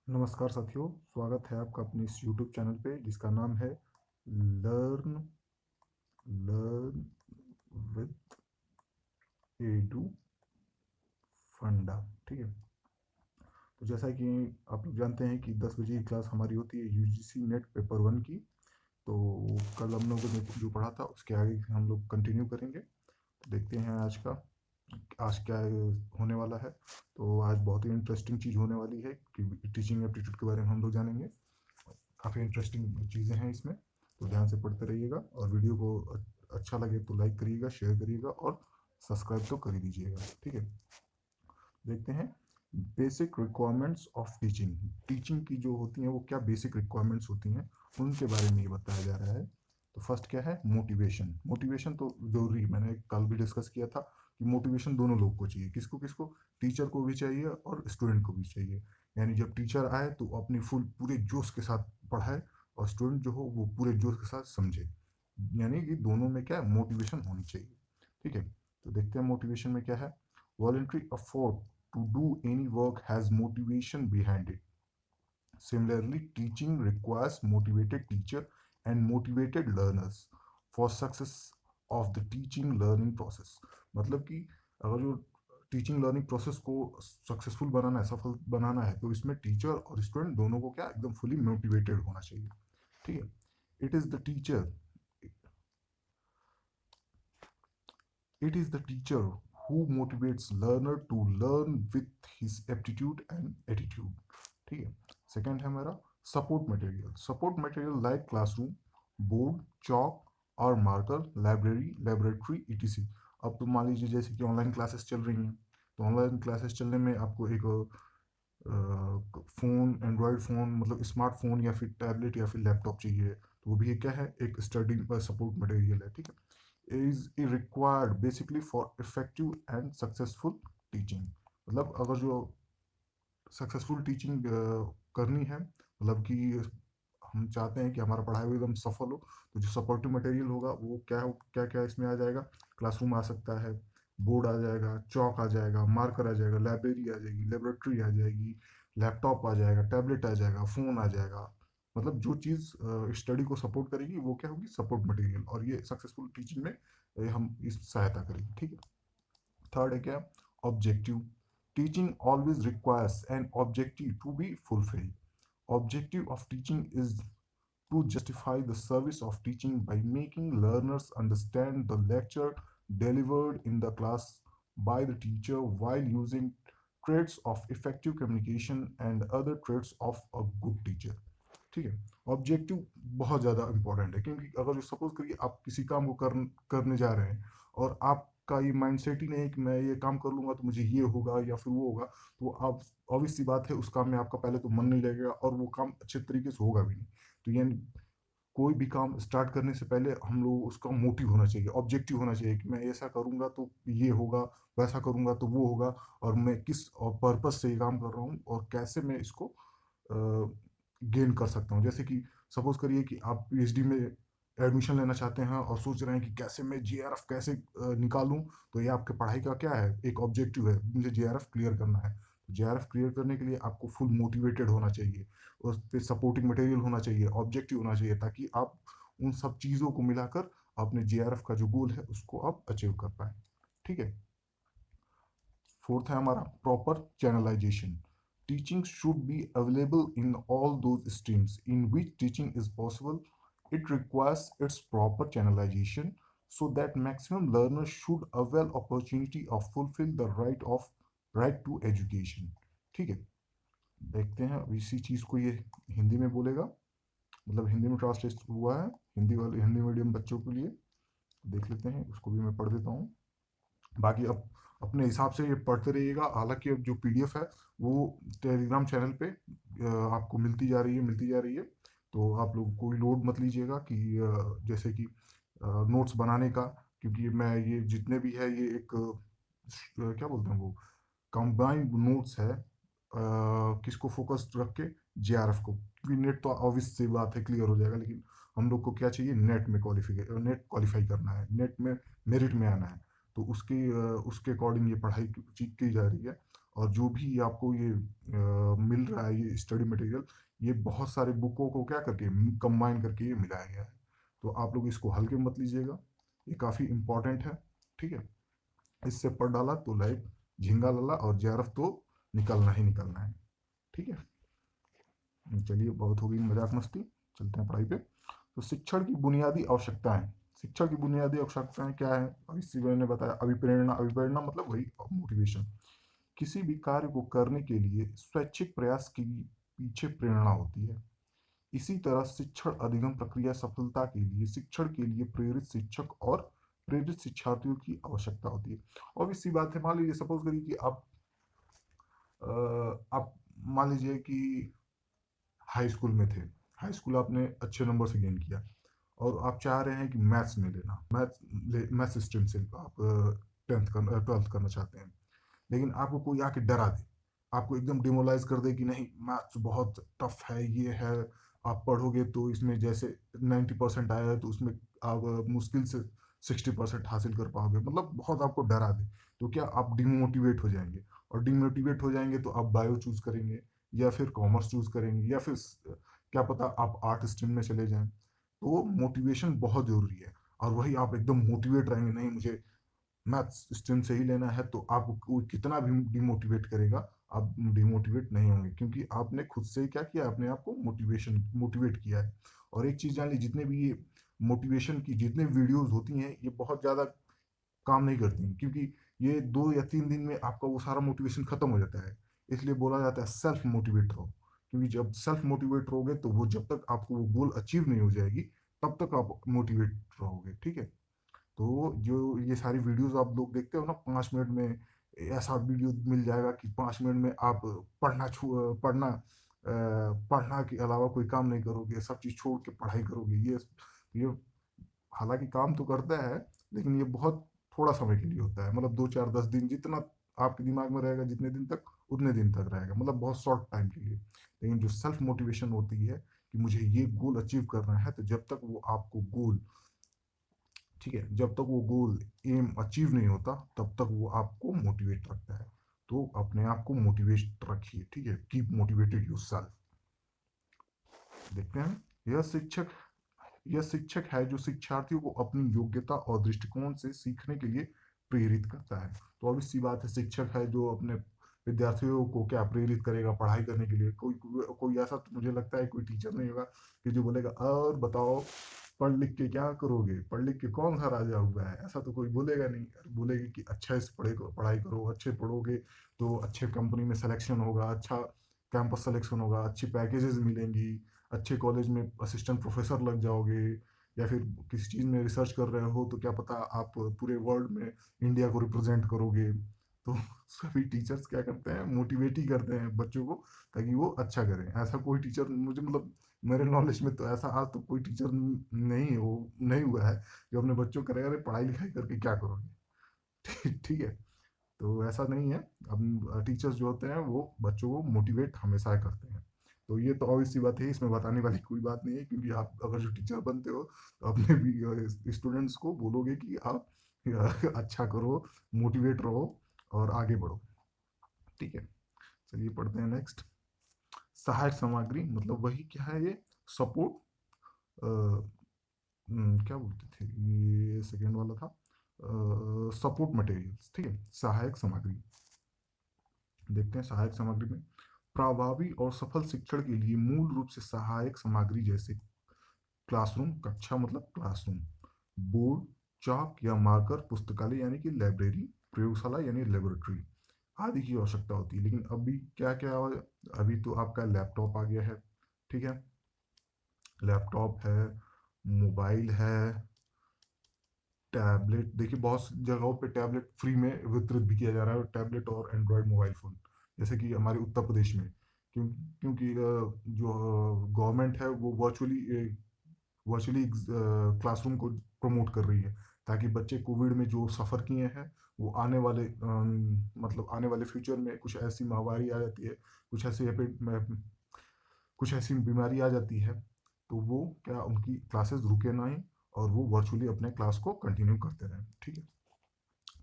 नमस्कार साथियों, स्वागत है आपका अपने इस YouTube चैनल पे जिसका नाम है लर्न लर्न विद एडू फंडा। ठीक है। तो जैसा कि आप लोग जानते हैं कि 10 बजे की क्लास हमारी होती है यूजीसी नेट पेपर 1 की। तो कल हम लोगों ने जो पढ़ा था उसके आगे हम लोग कंटिन्यू करेंगे। देखते हैं आज क्या होने वाला है। तो आज बहुत ही इंटरेस्टिंग चीज़ होने वाली है कि टीचिंग एप्टीट्यूड के बारे में हम लोग जानेंगे। काफ़ी इंटरेस्टिंग चीज़ें हैं इसमें। तो ध्यान से पढ़ते रहिएगा और वीडियो को अच्छा लगे तो लाइक करिएगा, शेयर करिएगा और सब्सक्राइब तो कर ही दीजिएगा। ठीक है। देखते हैं basic requirements of teaching. Teaching की जो होती हैं वो क्या बेसिक रिक्वायरमेंट्स होती हैं उनके बारे में ये बताया जा रहा है। तो फर्स्ट क्या है, मोटिवेशन। मोटिवेशन तो जरूरी, मैंने कल भी डिस्कस किया था कि मोटिवेशन दोनों लोग को चाहिए। किसको किसको? टीचर को भी चाहिए और स्टूडेंट को भी चाहिए। यानी जब टीचर आए तो अपनी फुल पूरे जोश के साथ पढ़ाए और स्टूडेंट जो हो वो पूरे जोश के साथ समझे। यानी कि दोनों में क्या मोटिवेशन होनी चाहिए। ठीक है। तो देखते हैं मोटिवेशन में क्या है। Voluntary effort to do any work has motivation behind it. Similarly, teaching requires motivated teacher and motivated learners for success of the teaching learning process. मतलब कि अगर जो टीचिंग लर्निंग प्रोसेस को सक्सेसफुल बनाना है, सफल बनाना है, तो इसमें टीचर और स्टूडेंट दोनों को क्या एकदम फुली मोटिवेटेड होना चाहिए। ठीक है। It is the teacher It is the teacher who motivates learner to learn with his aptitude and attitude. ठीक है। सेकंड है मेरा support material. Support material like classroom, board, chalk और मार्कर, लाइब्रेरी, लेबोरेटरी ईटीसी। अब तो मान लीजिए जैसे कि ऑनलाइन क्लासेस चल रही हैं, तो ऑनलाइन क्लासेस चलने में आपको एक फ़ोन, एंड्रॉयड फ़ोन मतलब स्मार्टफोन या फिर टैबलेट या फिर लैपटॉप चाहिए। तो वो भी क्या है, एक स्टडी सपोर्ट मटेरियल है। ठीक है। Is required basically for effective and successful teaching. मतलब अगर जो सक्सेसफुल टीचिंग करनी है, मतलब कि हम चाहते हैं कि हमारा पढ़ाई एकदम सफल हो, तो जो सपोर्टिव मटेरियल होगा वो क्या क्या इसमें आ जाएगा। क्लासरूम आ सकता है, बोर्ड आ जाएगा, चौक आ जाएगा, मार्कर आ जाएगा, लाइब्रेरी आ जाएगी, लेबोरेटरी आ जाएगी, लैपटॉप आ जाएगा, टैबलेट आ जाएगा, फ़ोन आ जाएगा। मतलब जो चीज़ स्टडी को सपोर्ट करेगी वो क्या होगी, सपोर्ट मटेरियल। और ये सक्सेसफुल टीचिंग में हम इस सहायता करेंगे। ठीक है। थर्ड है क्या, objective. Teaching always requires an objective to be fulfilled. Objective of teaching is to justify the service of teaching by making learners understand the lecture delivered in the class by the teacher while using traits of effective communication and other traits of a good teacher. ठीक है। Objective बहुत ज़्यादा important है, क्योंकि अगर suppose करिए आप किसी काम को करने जा रहे हैं और आपका ये माइंडसेट ही नहीं है कि मैं ये काम कर लूंगा तो मुझे ये होगा या फिर वो होगा, तो आप ऑब्वियस सी बात है उस काम में आपका पहले तो मन नहीं लगेगा और वो काम अच्छे तरीके से होगा भी नहीं। तो ये कोई भी काम स्टार्ट करने से पहले हम लोग उसका मोटिव होना चाहिए, ऑब्जेक्टिव होना चाहिए कि मैं ऐसा करूंगा तो ये होगा, वैसा करूंगा तो वो होगा, और मैं किस पर्पज से ये काम कर रहा हूँ और कैसे मैं इसको गेन कर सकता हूँ। जैसे कि सपोज करिए कि आप पीएचडी में एडमिशन लेना चाहते हैं और सोच रहे हैं कि कैसे मैं जीआरएफ कैसे निकालूं। तो ये आपके पढ़ाई का क्या है, एक ऑब्जेक्टिव है, मुझे जीआरएफ क्लियर करना है। जीआरएफ क्लियर करने के लिए आपको फुल मोटिवेटेड होना चाहिए, उस पर सपोर्टिंग मटेरियल होना चाहिए, ऑब्जेक्टिव होना चाहिए, ताकि आप उन सब चीज़ों को मिलाकर अपने जीआरएफ का जो गोल है उसको आप अचीव कर पाए। ठीक है। फोर्थ है हमारा proper channelisation. Teaching should be available in all those streams in which teaching is possible. It requires it's proper channelisation so that maximum learners should avail opportunity of fulfill the right to education. ठीक है। देखते हैं अब इसी चीज़ को ये हिंदी में बोलेगा, मतलब हिंदी में ट्रांसलेट हुआ है हिंदी मीडियम बच्चों के लिए। देख लेते हैं, उसको भी मैं पढ़ देता हूँ। बाकी अब अपने हिसाब से ये पढ़ते रहिएगा। हालांकि अब जो पीडीएफ है वो टेलीग्राम चैनल पे आपको मिलती जा रही है। तो आप लोग कोई लोड मत लीजिएगा कि जैसे कि नोट्स बनाने का, क्योंकि मैं ये जितने भी है ये एक क्या बोलते हैं वो कंबाइंड नोट्स है। किसको फोकस रख के, जेआरएफ को, क्योंकि नेट तो ऑब्वियस सी बात है क्लियर हो जाएगा, लेकिन हम लोग को क्या चाहिए, नेट क्वालिफाई करना है, नेट में मेरिट में आना है। तो उसके अकॉर्डिंग ये पढ़ाई की जा रही है। और जो भी आपको ये मिल रहा है ये स्टडी मटेरियल, ये बहुत सारे बुकों को क्या करके कंबाइन करके ये मिलाया गया है। तो आप लोग इसको हल्के में मत लीजिएगा, ये काफ़ी इंपॉर्टेंट है। ठीक है, इससे पढ़ डाला तो लाइफ झिंगा लला और जेआरएफ तो निकलना ही निकलना है। ठीक है, चलिए बहुत हो गई मजाक मस्ती, चलते हैं पढ़ाई पे। तो शिक्षण की बुनियादी आवश्यकताएं, शिक्षण की बुनियादी आवश्यकताएं क्या है? अब इसी मैंने बताया, अभिप्रेरणा, अभिप्रेरणा मतलब वही मोटिवेशन। किसी भी कार्य को करने के लिए स्वैच्छिक प्रयास के पीछे प्रेरणा होती है। इसी तरह शिक्षण अधिगम प्रक्रिया सफलता के लिए शिक्षण के लिए प्रेरित शिक्षक और प्रेरित शिक्षार्थियों की आवश्यकता होती है। और इसी बात है, मान लीजिए सपोज करिए कि आप मान लीजिए कि हाई स्कूल में थे, हाई स्कूल आपने अच्छे नंबर से गेन किया और आप चाह रहे हैं कि मैथ्स में लेना, मैथ्स स्ट्रीम से आप ट्वेल्थ करना चाहते हैं। लेकिन आपको कोई आके डरा दे, आपको एकदम डिमोलाइज कर दे कि नहीं मैथ्स बहुत टफ है, ये है, आप पढ़ोगे तो इसमें जैसे 90% आया है तो उसमें आप मुश्किल से 60% हासिल कर पाओगे, मतलब बहुत आपको डरा दे, तो क्या आप डिमोटिवेट हो जाएंगे। और डिमोटिवेट हो जाएंगे तो आप बायो चूज करेंगे या फिर कॉमर्स चूज करेंगे या फिर क्या पता आप आर्ट स्ट्रीम में चले जाएं। तो मोटिवेशन बहुत जरूरी है। और वही आप एकदम मोटिवेट रहेंगे, नहीं मुझे मैथ्स स्ट्रीम से ही लेना है, तो आपको कितना भी डिमोटिवेट करेगा, आप डिमोटिवेट नहीं होंगे, क्योंकि आपने खुद से ही क्या किया, अपने आप को मोटिवेट किया है। और एक चीज जान ली, जितने भी ये मोटिवेशन की जितने वीडियोस होती हैं ये बहुत ज्यादा काम नहीं करती हैं, क्योंकि ये 2 या 3 दिन में आपका वो सारा मोटिवेशन खत्म हो जाता है। इसलिए बोला जाता है सेल्फ मोटिवेट रहो, क्योंकि जब सेल्फ मोटिवेट रहोगे तो वो जब तक आपको वो गोल अचीव नहीं हो जाएगी तब तक आप मोटिवेट रहोगे। ठीक है, तो जो ये सारी वीडियोस आप लोग देखते हो ना, 5 मिनट में ऐसा वीडियो मिल जाएगा कि 5 मिनट में आप पढ़ना के अलावा कोई काम नहीं करोगे, सब चीज़ छोड़ के पढ़ाई करोगे। ये हालांकि काम तो करता है, लेकिन ये बहुत थोड़ा समय के लिए होता है, मतलब 2 4 10 दिन, जितना आपके दिमाग में रहेगा जितने दिन तक उतने दिन तक रहेगा, मतलब बहुत शॉर्ट टाइम के लिए। लेकिन जो सेल्फ मोटिवेशन होती है कि मुझे ये गोल अचीव करना है, तो जब तक वो आपको गोल, ठीक है, जब तक वो गोल एम अचीव नहीं होता तब तक वो आपको मोटिवेट रखता है। तो अपने आप को मोटिवेट रखिए। ठीक है, कीप मोटिवेटेड योरसेल्फ। देखते हैं, यह शिक्षक है जो शिक्षार्थियों को अपनी योग्यता और दृष्टिकोण से सीखने के लिए प्रेरित करता है। तो अब सी बात है, शिक्षक है जो अपने विद्यार्थियों को क्या प्रेरित करेगा पढ़ाई करने के लिए। कोई कोई ऐसा तो मुझे लगता है कोई टीचर नहीं होगा कि जो बोलेगा और बताओ पढ़ लिख के क्या करोगे, पढ़ लिख के कौन सा राजा हुआ है, ऐसा तो कोई बोलेगा नहीं। बोलेगा कि अच्छे से पढ़ाई करो, अच्छे पढ़ोगे तो अच्छे कंपनी में सिलेक्शन होगा, अच्छा कैंपस सिलेक्शन होगा, अच्छी पैकेजेस मिलेंगी, अच्छे कॉलेज में असिस्टेंट प्रोफेसर लग जाओगे, या फिर किसी चीज़ में रिसर्च कर रहे हो तो क्या पता आप पूरे वर्ल्ड में इंडिया को रिप्रेजेंट करोगे। तो सभी टीचर्स क्या करते हैं, मोटिवेट ही करते हैं बच्चों को ताकि वो अच्छा करें। ऐसा कोई टीचर मुझे, मतलब मेरे नॉलेज में तो ऐसा आज तो कोई टीचर नहीं हुआ है जो अपने बच्चों को करेगा अरे पढ़ाई लिखाई करके क्या करोगे। ठीक है, तो ऐसा नहीं है। अब टीचर्स जो होते हैं वो बच्चों को मोटिवेट हमेशा करते हैं। तो ये तो ऑब्वियस सी बात है, इसमें बताने वाली कोई बात नहीं है, क्योंकि आप अगर जो टीचर बनते हो तो अपने भी स्टूडेंट्स को बोलोगे कि आप अच्छा करो, मोटिवेट रहो और आगे बढ़ो। ठीक है, चलिए पढ़ते हैं नेक्स्ट। सहायक सामग्री मतलब वही क्या है ये, सपोर्ट, क्या बोलते थे, ये सेकेंड वाला था, सपोर्ट मटेरियल्स। ठीक है, सहायक सामग्री देखते हैं। सहायक सामग्री में प्रभावी और सफल शिक्षण के लिए मूल रूप से सहायक सामग्री जैसे क्लासरूम, कक्षा मतलब क्लासरूम, बोर्ड, चाक या मार्कर, पुस्तकालय यानी कि लाइब्रेरी, प्रयोगशाला यानी लेबोरेटरी आदि की आवश्यकता होती है। लेकिन अभी क्या क्या, अभी तो आपका लैपटॉप आ गया है। ठीक है, लैपटॉप है, मोबाइल है, टैबलेट, देखिए बहुत जगहों पे टैबलेट फ्री में वितरित भी किया जा रहा है, टैबलेट और एंड्रॉयड मोबाइल फ़ोन, जैसे कि हमारे उत्तर प्रदेश में। क्योंकि जो गवर्नमेंट है वो वर्चुअली क्लासरूम को प्रमोट कर रही है, ताकि बच्चे कोविड में जो सफ़र किए हैं वो मतलब आने वाले फ्यूचर में कुछ ऐसी महामारी आ जाती है, कुछ ऐसी कुछ ऐसी बीमारी आ जाती है, तो वो क्या उनकी क्लासेस रुके ना ही और वो वर्चुअली अपने क्लास को कंटिन्यू करते रहें। ठीक है,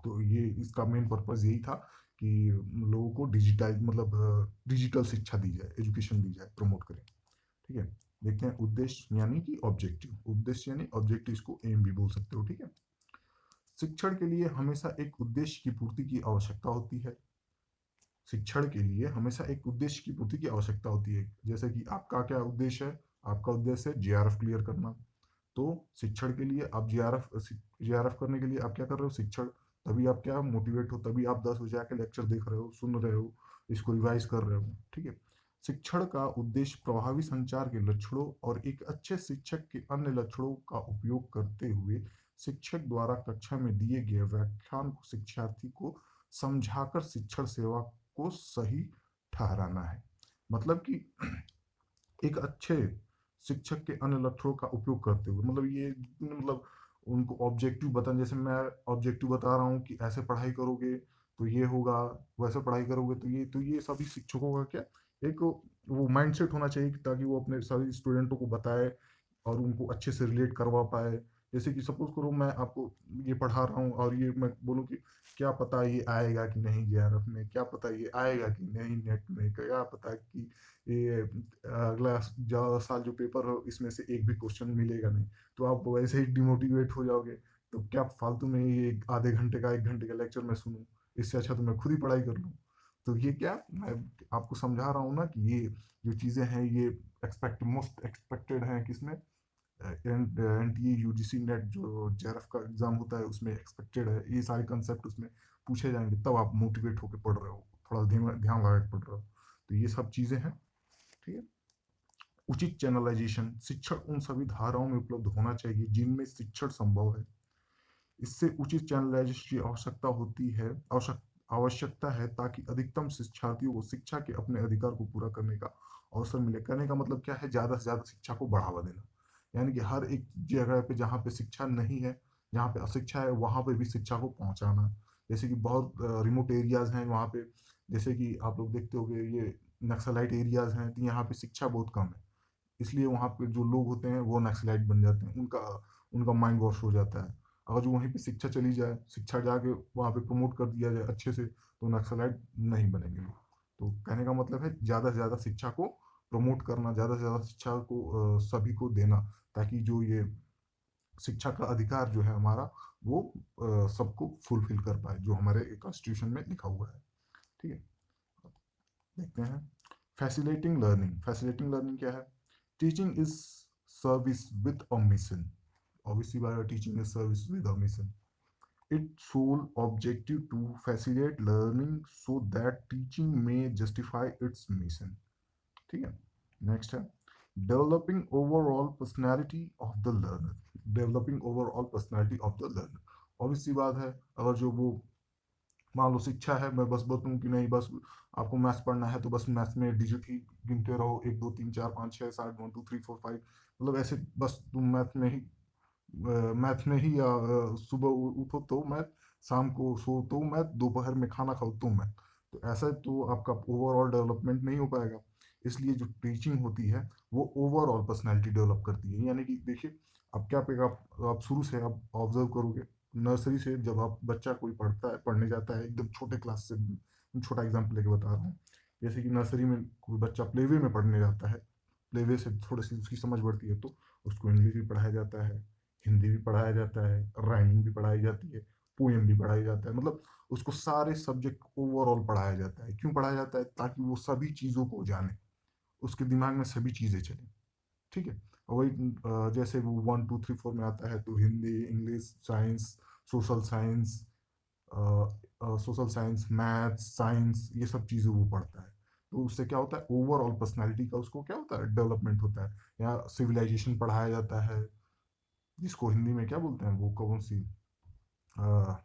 तो ये इसका मेन पर्पज़ यही था कि लोगों को डिजिटल शिक्षा दी जाए, एजुकेशन दी जाए, प्रमोट करें। ठीक है, देखते हैं उद्देश्य यानी कि ऑब्जेक्टिव। उद्देश्य यानी ऑब्जेक्टिव, इसको एम भी बोल सकते हो। ठीक है, शिक्षण के लिए हमेशा एक उद्देश्य की पूर्ति की आवश्यकता होती है। शिक्षण के लिए हमेशा एक उद्देश्य की पूर्ति की आवश्यकता होती है। जैसे कि आपका क्या उद्देश्य है? आपका उद्देश्य है जीआरएफ क्लियर करना। तो शिक्षण के लिए आप जीआरएफ करने के लिए आप क्या कर रहे हो? शिक्षण। तभी आप क्या मोटिवेट हो, तभी आप 10 बजे आके लेक्चर देख रहे हो, सुन रहे हो, इसको रिवाइज कर रहे हो। ठीक है, शिक्षण का उद्देश्य प्रभावी संचार के लक्षणों और एक अच्छे शिक्षक के अन्य लक्षणों का उपयोग करते हुए शिक्षक द्वारा कक्षा में दिए गए व्याख्यान को शिक्षार्थी को समझाकर शिक्षण सेवा को सही ठहराना है। मतलब कि एक अच्छे शिक्षक के अन्य लक्षणों का उपयोग करते हुए, मतलब ये मतलब उनको ऑब्जेक्टिव बताना। जैसे मैं ऑब्जेक्टिव बता रहा हूँ कि ऐसे पढ़ाई करोगे तो ये होगा, वैसे पढ़ाई करोगे तो ये सभी शिक्षकों का क्या एक वो माइंडसेट होना चाहिए कि ताकि वो अपने सभी स्टूडेंटों को बताए और उनको अच्छे से रिलेट करवा पाए। जैसे कि सपोज करो मैं आपको ये पढ़ा रहा हूँ और ये मैं बोलूँ कि क्या पता ये आएगा कि नहीं जेआरएफ में, क्या पता ये आएगा कि नहीं नेट में, क्या पता कि ये अगला साल जो पेपर हो इसमें से एक भी क्वेश्चन मिलेगा नहीं। तो आप वैसे ही डिमोटिवेट हो जाओगे। तो क्या फालतू में ये आधे घंटे का 1 घंटे का लेक्चर मैं सुनूं, इससे अच्छा तो मैं खुद ही पढ़ाई कर लूँ। तो ये क्या मैं आपको समझा रहा हूँ ना कि ये जो चीज़ें हैं ये मोस्ट एक्सपेक्टेड हैं किसमें, एनटीए यूजीसी नेट जो जेआरएफ का एग्जाम होता है उसमें एक्सपेक्टेड है। ये सारे कंसेप्ट उसमें पूछे जाएंगे, तब आप मोटिवेट होकर पढ़ रहे हो, थोड़ा ध्यान लगा के पढ़ रहे हो। तो ये सब चीज़ें हैं। ठीक है, उचित चैनलाइजेशन, शिक्षण उन सभी धाराओं में उपलब्ध होना चाहिए जिनमें शिक्षण संभव है। इससे उचित चैनलाइजेशन की आवश्यकता है ताकि अधिकतम शिक्षार्थियों को शिक्षा के अपने अधिकार को पूरा करने का अवसर मिले। कहने का मतलब क्या है? ज़्यादा से ज़्यादा शिक्षा को बढ़ावा देना, यानी कि हर एक जगह पे जहाँ पे शिक्षा नहीं है, जहाँ पे अशिक्षा है, वहाँ पे भी शिक्षा को पहुँचाना। जैसे कि बहुत रिमोट एरियाज हैं वहाँ पे, जैसे कि आप लोग देखते होंगे ये नक्सलाइट एरियाज हैं, तो यहाँ पे शिक्षा बहुत कम है। इसलिए वहाँ पे जो लोग होते हैं वो नक्सलाइट बन जाते हैं, उनका उनका माइंड वॉश हो जाता है। अगर जो वहीं पे शिक्षा चली जाए, शिक्षा जाके वहाँ पे प्रमोट कर दिया जाए अच्छे से, तो नक्सलाइट नहीं बनेंगे लोग। तो कहने का मतलब है ज़्यादा से ज़्यादा शिक्षा को प्रमोट करना, ज़्यादा से ज़्यादा शिक्षा को सभी को देना, ताकि जो ये शिक्षा का अधिकार जो है हमारा वो सबको फुलफिल कर पाए, जो हमारे कॉन्स्टिट्यूशन में लिखा हुआ है। ठीक है, देखते हैं फैसिलिटिंग लर्निंग। फैसिलिटिंग लर्निंग क्या है? Teaching is service with a mission. Obviously, by teaching is service with a mission. Its sole objective to facilitate learning so that teaching may justify its mission. ठीक है, next है developing overall personality of the learner. Developing overall personality of the learner, obviously बात है। अगर जो वो मान लो शिक्षा है, मैं बस बताऊं कि नहीं बस आपको मैथ्स पढ़ना है तो बस मैथ्स में डिजिट ही गिनते रहो, 1 2 3 4 5 6 7 1 2 3 4 5, मतलब ऐसे बस तुम मैथ में ही सुबह उठो तो मैथ, शाम को सो तो मैथ, दोपहर में खाना खाओ तो मैथ। तो ऐसा तो आपका ओवरऑल डेवलपमेंट नहीं हो पाएगा। इसलिए जो टीचिंग होती है वो ओवरऑल पर्सनैलिटी डेवलप करती है। यानी कि देखिए, अब क्या पेगा, आप शुरू से आप ऑब्जर्व करोगे, नर्सरी से जब आप बच्चा कोई पढ़ता है, पढ़ने जाता है एकदम छोटे क्लास से, छोटा एग्जाम्पल लेके बता रहा हूँ। जैसे कि नर्सरी में कोई बच्चा प्लेवे में पढ़ने जाता है, प्लेवे से थोड़ी सी उसकी समझ बढ़ती है तो उसको इंग्लिश भी पढ़ाया जाता है, हिंदी भी पढ़ाया जाता है, राइमिंग भी पढ़ाई जाती है, पोएम भी पढ़ाई जाता है। मतलब उसको सारे सब्जेक्ट ओवरऑल पढ़ाया जाता है। क्यों पढ़ाया जाता है? ताकि वो सभी चीज़ों को जाने, उसके दिमाग में सभी चीज़ें चलें। ठीक है, और वही जैसे वो 1 2 3 4 में आता है तो Hindi, English, science, social science, maths, science, ये सब चीज़ें वो पढ़ता है। तो उससे क्या होता है? ओवरऑल पर्सनैलिटी का उसको क्या होता है? डेवलपमेंट होता है। या सिविलाइजेशन पढ़ाया जाता है, जिसको हिंदी में क्या बोलते हैं, वो कौन सी अ,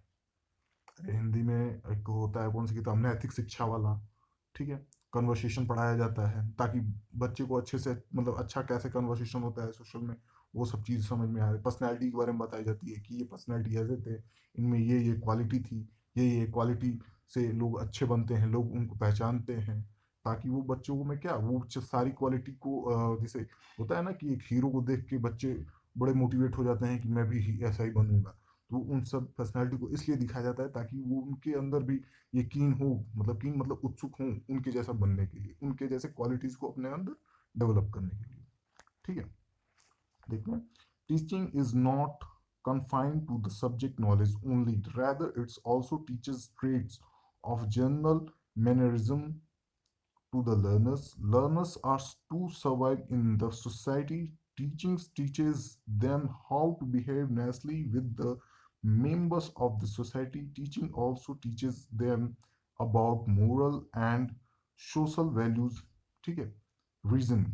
हिंदी में एक होता है, कौन सी किताब, नैतिक शिक्षा वाला। ठीक है, कन्वर्सेशन पढ़ाया जाता है ताकि बच्चे को अच्छे से मतलब अच्छा कैसे कन्वर्सेशन होता है सोशल में, वो सब चीज़ समझ में आए। पर्सनैलिटी के बारे में बताई जाती है कि ये पर्सनैलिटी ऐसे थे, इनमें ये क्वालिटी थी, ये क्वालिटी से लोग अच्छे बनते हैं, लोग उनको पहचानते हैं। ताकि वो बच्चों में क्या वो सारी क्वालिटी को जैसे होता है ना कि एक हीरो को देख के बच्चे बड़े मोटिवेट हो जाते हैं कि मैं भी ऐसा ही बनूंगा। तो उन सब पर्सनैलिटी को इसलिए दिखाया जाता है ताकि वो उनके अंदर भी ये कीन हो, मतलब कीन मतलब उत्सुक हो उनके जैसा बनने के लिए, उनके जैसे क्वालिटीज को अपने अंदर डेवलप करने के लिए। ठीक है, देखते हैं। Teaching is not confined to the subject knowledge only, rather it also teaches traits of general mannerism to the learners. Learners are to survive in the society. Teaching teaches them how to behave nicely with the members of the society. Teaching also teaches them about moral and social values. ठीक है, reason,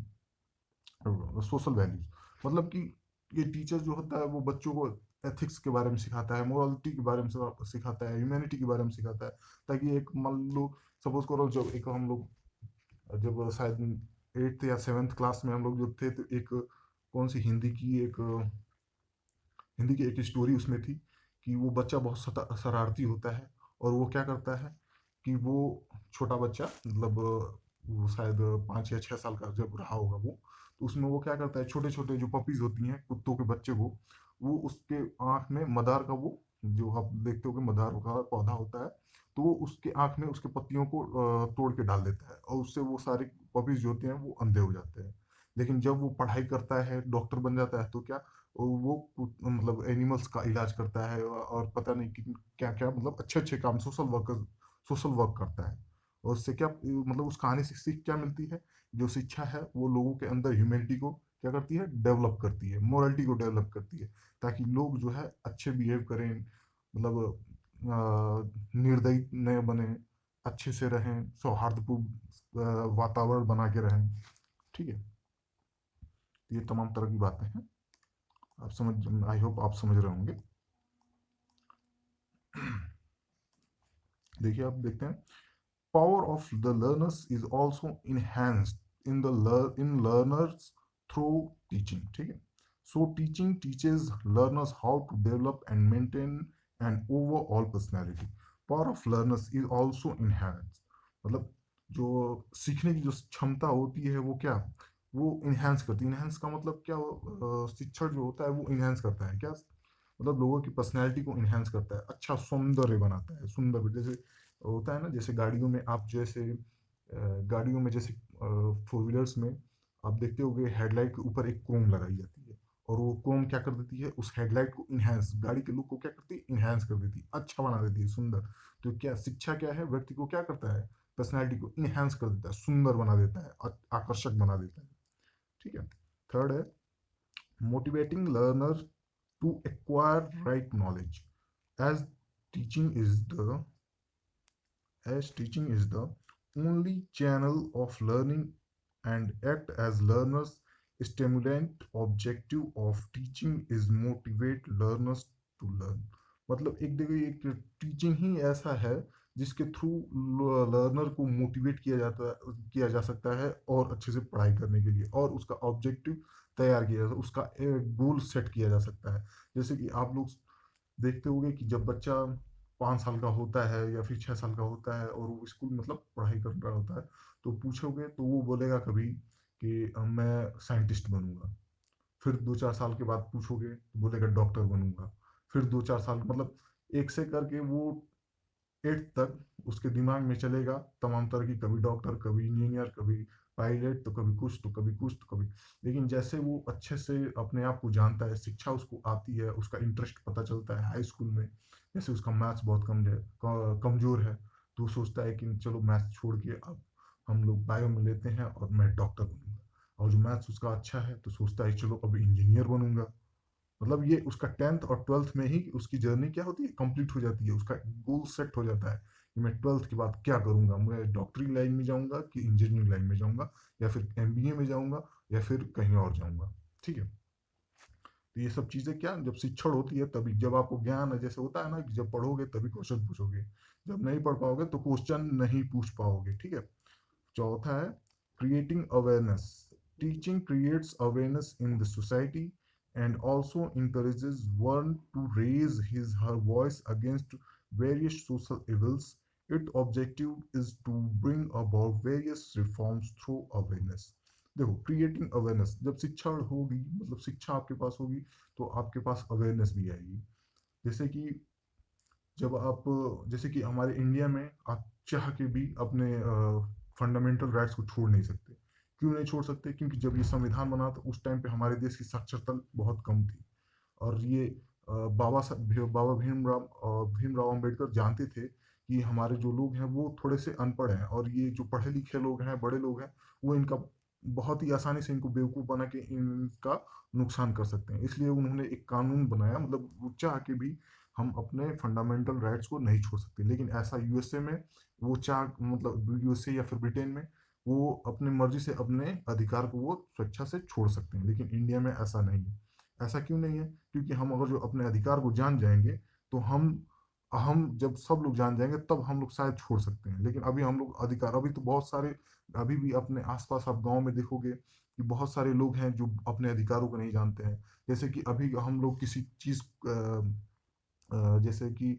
social values, मतलब कि ये teacher जो होता है वो बच्चों को एथिक्स के बारे में सिखाता है, मोरालिटी के बारे में सिखाता है, ह्यूमैनिटी के बारे में सिखाता है, ताकि एक मान लो सपोज करो जब एक हम लोग जब शायद 8th या 7th क्लास में हम लोग जो थे, तो एक कौन सी हिंदी की एक स्टोरी उसमें थी कि वो बच्चा बहुत शरारती होता है, और वो क्या करता है कि वो छोटा बच्चा, मतलब वो शायद 5 या 6 साल का जब रहा होगा वो, तो उसमें वो क्या करता है, छोटे छोटे जो पपीज होती हैं कुत्तों के बच्चे को, वो उसके आँख में मदार का वो, जो आप देखते हो कि मदार का पौधा होता है, तो वो उसके आँख में उसके पत्तियों को तोड़ के डाल देता है, और उससे वो सारे पपीज जो होते हैं वो अंधे हो जाते हैं। लेकिन जब वो पढ़ाई करता है, डॉक्टर बन जाता है, तो क्या वो मतलब एनिमल्स का इलाज करता है, और पता नहीं कि क्या क्या, मतलब अच्छे अच्छे काम, सोशल वर्क करता है। और उससे क्या मतलब उस कहानी से सीख क्या मिलती है, जो शिक्षा है वो लोगों के अंदर ह्यूमैनिटी को क्या करती है, डेवलप करती है, मोरलिटी को डेवलप करती है, ताकि लोग जो है अच्छे बिहेव करें, मतलब निर्दयी न बने, अच्छे से रहें, सौहार्दपूर्ण वातावरण बना के रहें। ठीक है, ये तमाम तरह की बातें हैं, आप समझ, आई होप आप समझ रहे होंगे। देखिए, आप देखते हैं, power of the learners is also enhanced in learners through teaching। ठीक है, so teaching teaches learners how to develop and maintain an overall personality। power of learners is also enhanced, मतलब जो सीखने की जो क्षमता होती है वो क्या, वो इन्हेंस करती है। इन्हेंस का मतलब क्या, शिक्षण जो होता है वो इन्हेंस करता है क्या, मतलब लोगों की पर्सनैलिटी को इन्हेंस करता है, अच्छा सौंदर्य बनाता है, सुंदर, जैसे होता है ना, जैसे गाड़ियों में आप जैसे गाड़ियों में जैसे 4 व्हीलर्स में आप देखते होगे हेडलाइट के ऊपर एक क्रोम लगाई जाती है, और वो क्रोम क्या कर देती है, उस हेडलाइट को इन्हेंस, गाड़ी के लुक को क्या करती है, इन्हेंस कर देती है, अच्छा बना देती है, सुंदर। तो क्या शिक्षा क्या है, व्यक्ति को क्या करता है, पर्सनैलिटी को इन्हेंस कर देता है, सुंदर बना देता है, आकर्षक बना देता है। ठीक है, थर्ड है motivating learner to acquire right knowledge, as teaching is the teaching is the only channel of learning and act as learners stimulant objective of teaching is motivate learners to learn। मतलब एक देखिए, एक teaching ही ऐसा है जिसके through learner को motivate किया जा सकता है, और अच्छे से पढ़ाई करने के लिए, और उसका ऑब्जेक्टिव तैयार किया जा सकता है, उसका एक गोल सेट किया जा सकता है। जैसे कि आप लोग देखते होंगे कि जब बच्चा 5 साल का होता है या फिर 6 साल का होता है, और वो स्कूल मतलब पढ़ाई कर रहा होता है, तो पूछोगे तो वो बोलेगा कभी कि मैं साइंटिस्ट बनूंगा। फिर 2-4 साल के बाद पूछोगे तो बोलेगा डॉक्टर बनूंगा। फिर 2-4 साल, मतलब एक से करके वो 8th तक उसके दिमाग में चलेगा तमाम तरह की, कभी डॉक्टर, कभी इंजीनियर, कभी पायलट, तो कभी कुछ, तो कभी कुछ, तो कभी। लेकिन जैसे वो अच्छे से अपने आप को जानता है, शिक्षा उसको आती है, उसका इंटरेस्ट पता चलता है हाई स्कूल में, जैसे उसका मैथ्स बहुत कमजोर है, तो वो सोचता है कि चलो मैथ्स छोड़ के अब हम लोग बायो में लेते हैं और मैं डॉक्टर बनूंगा। और जो मैथ्स उसका अच्छा है तो सोचता है चलो अब इंजीनियर बनूंगा। मतलब ये उसका 10th और 12th में ही उसकी जर्नी क्या होती है, कंप्लीट हो जाती है, उसका गोल सेट हो जाता है कि मैं 12th के बाद क्या करूंगा, मैं डॉक्टरी लाइन में जाऊंगा कि इंजीनियरिंग लाइन में जाऊंगा, या फिर एमबीए में जाऊंगा, या फिर कहीं और जाऊंगा। ठीक है, तो ये सब चीजें क्या, जब शिक्षण होती है तभी, जब आपको ज्ञान है, जैसे होता है ना कि जब पढ़ोगे तभी क्वेश्चन पूछोगे, जब नहीं पढ़ पाओगे तो क्वेश्चन नहीं पूछ पाओगे। ठीक है, चौथा है creating awareness। Teaching creates awareness in the society and also encourages one to raise her voice against various social evils। Its objective is to bring about various reforms through awareness। देखो, creating awareness, जब शिक्षा होगी, मतलब शिक्षा आपके पास होगी, तो आपके पास अवेयरनेस भी आएगी। जैसे कि जब आप, जैसे कि हमारे इंडिया में आप चाह के भी अपने फंडामेंटल राइट्स को छोड़ नहीं सकते। क्यों नहीं छोड़ सकते? क्योंकि जब ये संविधान बना था उस टाइम पे हमारे देश की साक्षरता बहुत कम थी। और ये बाबा भीमराव अम्बेडकर जानते थे कि हमारे जो लोग हैं वो थोड़े से अनपढ़ हैं, और ये जो पढ़े लिखे लोग हैं, बड़े लोग हैं, वो इनका बहुत ही आसानी से इनको बेवकूफ़ बना के इनका नुकसान कर सकते हैं। इसलिए उन्होंने एक कानून बनाया, मतलब वो चाह के भी हम अपने फंडामेंटल राइट्स को नहीं छोड़ सकते। लेकिन ऐसा यूएसए में, वो चाह मतलब यूएसए या फिर ब्रिटेन में, वो अपनी मर्जी से अपने अधिकार को वो स्वेच्छा से छोड़ सकते हैं। लेकिन इंडिया में ऐसा नहीं है। ऐसा क्यों नहीं है? क्योंकि हम अगर जो अपने अधिकार को जान जाएंगे, तो हम जब सब लोग जान जाएंगे तब हम लोग शायद छोड़ सकते हैं। लेकिन अभी हम लोग अधिकार, अभी तो बहुत सारे, अभी भी अपने आसपास आप गांव में देखोगे कि बहुत सारे लोग हैं जो अपने अधिकारों को नहीं जानते हैं। जैसे कि अभी हम लोग किसी चीज जैसे कि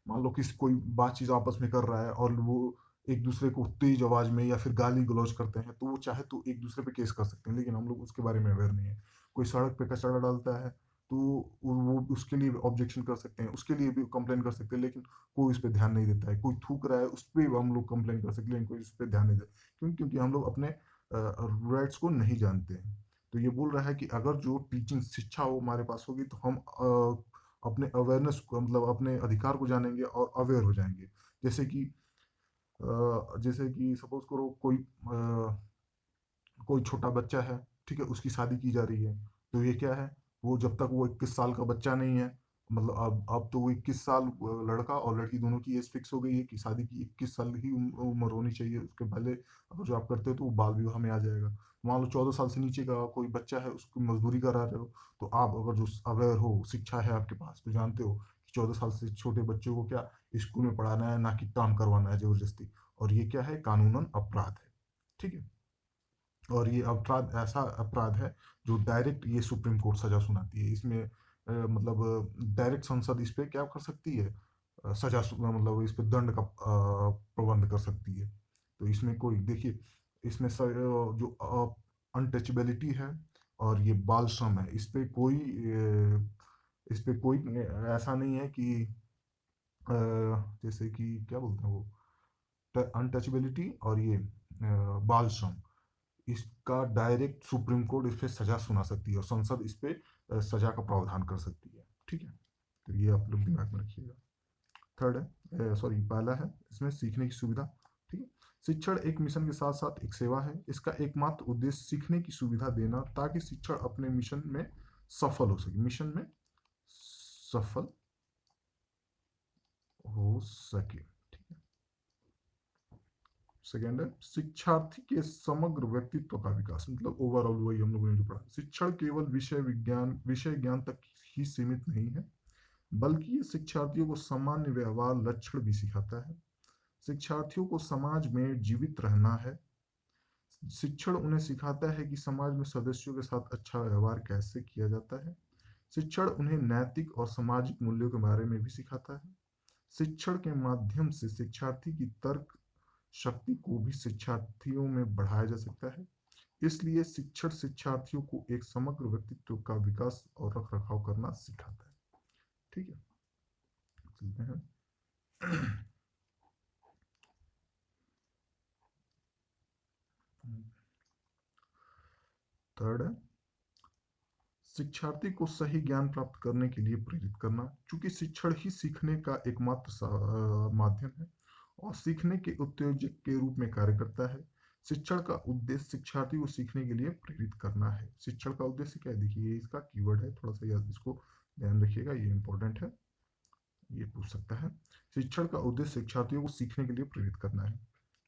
मान लो किसी कोई बातचीत आपस में कर रहा है और वो एक दूसरे को तेज आवाज में या फिर गाली गलौज करते हैं, तो वो चाहे तो एक दूसरे पे केस कर सकते हैं। लेकिन हम लोग उसके बारे में अवेयर नहीं है। कोई सड़क पे कचरा डालता है, तो वो उसके लिए ऑब्जेक्शन कर सकते हैं, उसके लिए भी कंप्लेन कर सकते हैं। लेकिन कोई उस पर ध्यान नहीं देता है। कोई थूक रहा है, उस पर हम लोग कंप्लेन कर सकते हैं, लेकिन कोई उस पर ध्यान नहीं देता। क्यों? क्योंकि हम लोग अपने राइट्स को नहीं जानते हैं। तो ये बोल रहा है कि अगर जो टीचिंग शिक्षा हो हमारे पास होगी, तो हम अपने अवेयरनेस को, मतलब अपने अधिकार को जानेंगे और अवेयर हो जाएंगे। जैसे कि जैसे कि सपोज करो कोई छोटा बच्चा है, ठीक है, उसकी शादी की जा रही है। तो ये क्या है? वो जब तक वो 21 साल का बच्चा नहीं है, मतलब अब तो वो 21 साल, लड़का और लड़की दोनों की एज फिक्स हो गई है कि शादी की 21 साल ही उम्र होनी चाहिए। उसके पहले अगर जो आप करते हो तो वो बाल विवाह में आ जाएगा। मान लो 14 साल से नीचे का कोई बच्चा है, उसको मजदूरी करा रहे हो, तो आप अगर जो अवेयर हो, शिक्षा है आपके पास, तो जानते हो कि 14 साल से छोटे बच्चों को क्या स्कूल में पढ़ाना है, ना कि काम करवाना है जबरदस्ती। और ये क्या है? कानूनन अपराध है। ठीक है। और ये अपराध ऐसा अपराध है जो डायरेक्ट ये सुप्रीम कोर्ट सजा सुनाती है। इसमें मतलब डायरेक्ट संसद इस पे क्या कर सकती है? मतलब इस पे दंड का प्रबंध कर सकती है। तो इसमें कोई देखिए, इसमें जो अनटचेबिलिटी है और ये बाल श्रम है, इस पे कोई ऐसा नहीं है कि अ, जैसे कि क्या बोलते हैं वो, अनटचेबिलिटी और ये बाल श्रम, इसका डायरेक्ट सुप्रीम कोर्ट इस पे सजा सुना सकती है, और संसद इस पे सजा का प्रावधान कर सकती है। ठीक है। तो ये आप लोग दिमाग में रखिएगा। थर्ड है, सॉरी, पहला है इसमें सीखने की सुविधा। ठीक है। शिक्षण एक मिशन के साथ साथ एक सेवा है। इसका एकमात्र उद्देश्य सीखने की सुविधा देना, ताकि शिक्षण अपने मिशन में सफल हो सके, मिशन में सफल हो सके। ठीक है। सेकेंड है शिक्षार्थी के समग्र व्यक्तित्व का विकास, मतलब ओवरऑल वही हम लोगों ने जो पढ़ा। शिक्षण केवल विषय ज्ञान तक ही सीमित नहीं है, बल्कि ये शिक्षार्थियों को सामान्य व्यवहार लक्षण भी सिखाता है। शिक्षार्थियों को समाज में जीवित रहना है। शिक्षण उन्हें सिखाता है कि समाज में सदस्यों के साथ अच्छा व्यवहार कैसे किया जाता है। शिक्षण उन्हें नैतिक और सामाजिक मूल्यों के बारे में भी सिखाता है। शिक्षण के माध्यम से शिक्षार्थी की तर्क शक्ति को भी शिक्षार्थियों में बढ़ाया जा सकता है। इसलिए शिक्षण शिक्षार्थियों को एक समग्र व्यक्तित्व का विकास और रख रखाव करना सिखाता है। ठीक है। चलते हैं। थर्ड है शिक्षार्थी को सही ज्ञान प्राप्त करने के लिए प्रेरित करना, क्योंकि शिक्षण ही सीखने का एकमात्र माध्यम है और सीखने के उत्तेजक के रूप में कार्य करता है। शिक्षण का उद्देश्य शिक्षार्थी को सीखने के लिए प्रेरित करना है। शिक्षण का उद्देश्य क्या है? देखिए, ये इसका कीवर्ड है, थोड़ा सा याद, इसको ध्यान रखिएगा, ये इंपॉर्टेंट है, ये पूछ सकता है। शिक्षण का उद्देश्य शिक्षार्थियों को सीखने के लिए प्रेरित करना है।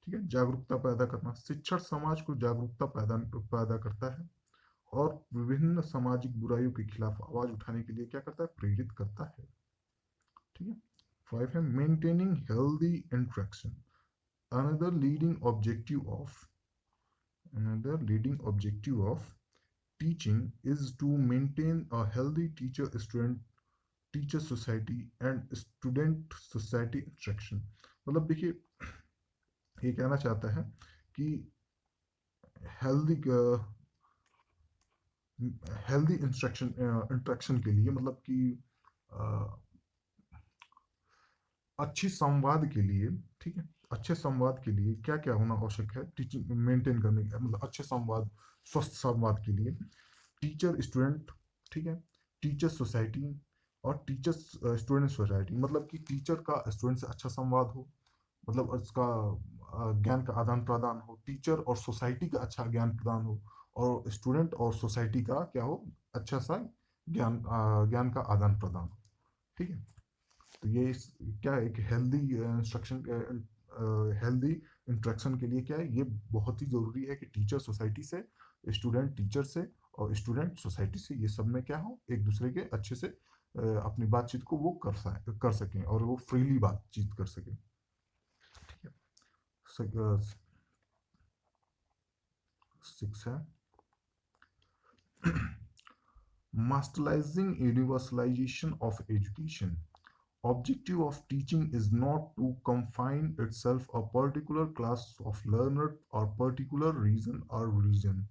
ठीक है। जागरूकता पैदा करना, शिक्षण समाज को जागरूकता पैदा पैदा करता है और विभिन्न सामाजिक बुराइयों के खिलाफ आवाज उठाने के लिए क्या करता है? प्रेरित करता है। ठीक है। 5 है maintaining healthy interaction. Another leading objective of another leading objective of teaching is to maintain a healthy teacher society and student society instruction. मतलब देखिए, ये कहना चाहता है कि हेल्दी हेल्दी इंस्ट्रक्शन इंट्रैक्शन के लिए, मतलब कि अच्छी संवाद के लिए, ठीक है, अच्छे संवाद के लिए क्या क्या होना आवश्यक है टीचिंग मेंटेन करने के, मतलब अच्छे संवाद, स्वस्थ संवाद के लिए टीचर स्टूडेंट, ठीक है, टीचर सोसाइटी और टीचर स्टूडेंट सोसाइटी, मतलब कि टीचर का स्टूडेंट से अच्छा संवाद हो, मतलब उसका ज्ञान का आदान प्रदान हो, टीचर और सोसाइटी का अच्छा ज्ञान प्रदान हो, और स्टूडेंट और सोसाइटी का क्या हो, अच्छा सा ज्ञान का आदान प्रदान हो, ठीक है। तो ये क्या है, एक हेल्दी इंस्ट्रक्शन, हेल्दी इंट्रैक्शन के लिए क्या है, ये बहुत ही जरूरी है कि टीचर सोसाइटी से, स्टूडेंट टीचर से, और स्टूडेंट सोसाइटी से, ये सब में क्या हो, एक दूसरे के अच्छे से अपनी बातचीत को वो कर सकें, और वो फ्रीली बातचीत कर सकें, ठीक है। सिक्स है masterizing universalization of education. Objective of teaching is not to confine itself a particular class of learner or particular reason or religion.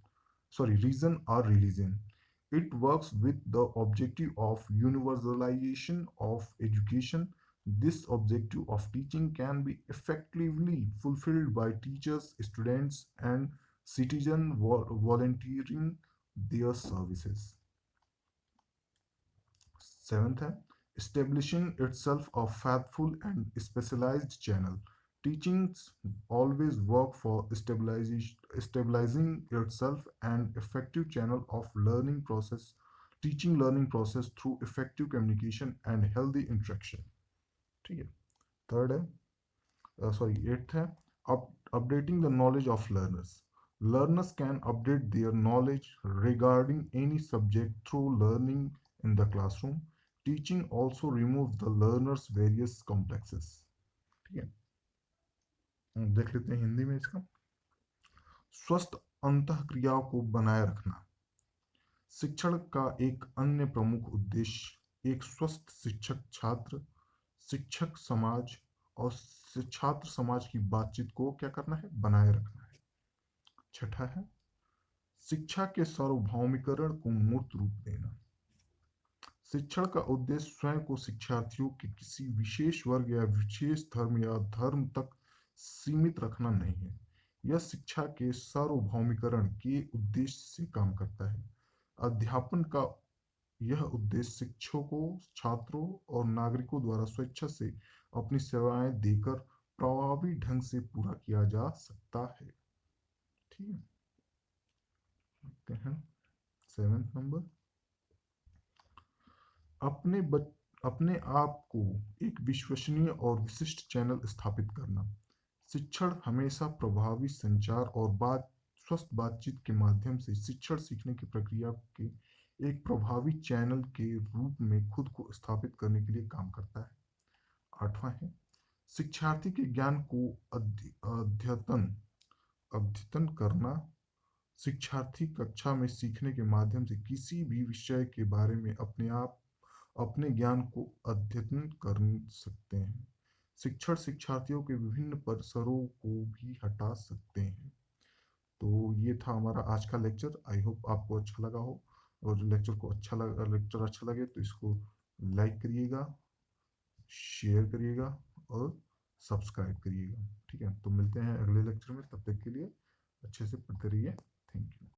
It works with the objective of universalization of education. This objective of teaching can be effectively fulfilled by teachers, students, and citizens volunteering their services. Seventh है establishing itself a faithful and specialized channel. Teachings always work for stabilizing itself and effective channel of learning process through effective communication and healthy interaction. ठीक है। Third है, sorry eighth है updating the knowledge of learners. Learners can update their knowledge regarding any subject through learning in the classroom. Teaching also removes the learner's various complexes. ठीक है, देख लेते हैं हिंदी में इसका। स्वस्थ अंतःक्रियाओं को बनाए रखना शिक्षण का एक अन्य प्रमुख उद्देश्य एक स्वस्थ शिक्षक समाज और छात्र समाज की बातचीत को क्या करना है, बनाए रखना है। छठा है शिक्षा के सार्वभौमिकरण को मूर्त रूप देना। शिक्षण का उद्देश्य स्वयं को शिक्षार्थियों के किसी विशेष वर्ग या विशेष धर्म तक सीमित रखना नहीं है। यह शिक्षा के सार्वभौमिकरण के उद्देश्य से काम करता है। अध्यापन का यह उद्देश्य शिक्षकों, छात्रों और नागरिकों द्वारा स्वेच्छा से अपनी सेवाएं देकर प्रभावी ढंग से पूरा किया जा सकता है। ठीक है, देखते हैं सेवेंथ नंबर, अपने आप को एक विश्वसनीय और विशिष्ट चैनल स्थापित करना। शिक्षण हमेशा प्रभावी संचार और स्वस्थ बातचीत के माध्यम से शिक्षण सीखने की प्रक्रिया के एक प्रभावी चैनल के रूप में खुद को स्थापित करने के लिए काम करता है। आठवां है शिक्षार्थी के ज्ञान को अद्यतन करना। शिक्षार्थी कक्षा में सीखने के माध्यम से किसी भी विषय के बारे में अपने ज्ञान को अद्यतन कर सकते हैं। शिक्षण शिक्षार्थियों के विभिन्न परिसरों को भी हटा सकते हैं। तो ये था हमारा आज का लेक्चर। आई होप आपको अच्छा लगा हो, और लेक्चर अच्छा लगे तो इसको लाइक करिएगा, शेयर करिएगा और सब्सक्राइब करिएगा। ठीक है, तो मिलते हैं अगले लेक्चर में, तब तक के लिए अच्छे से पढ़ते रहिए। Thank you.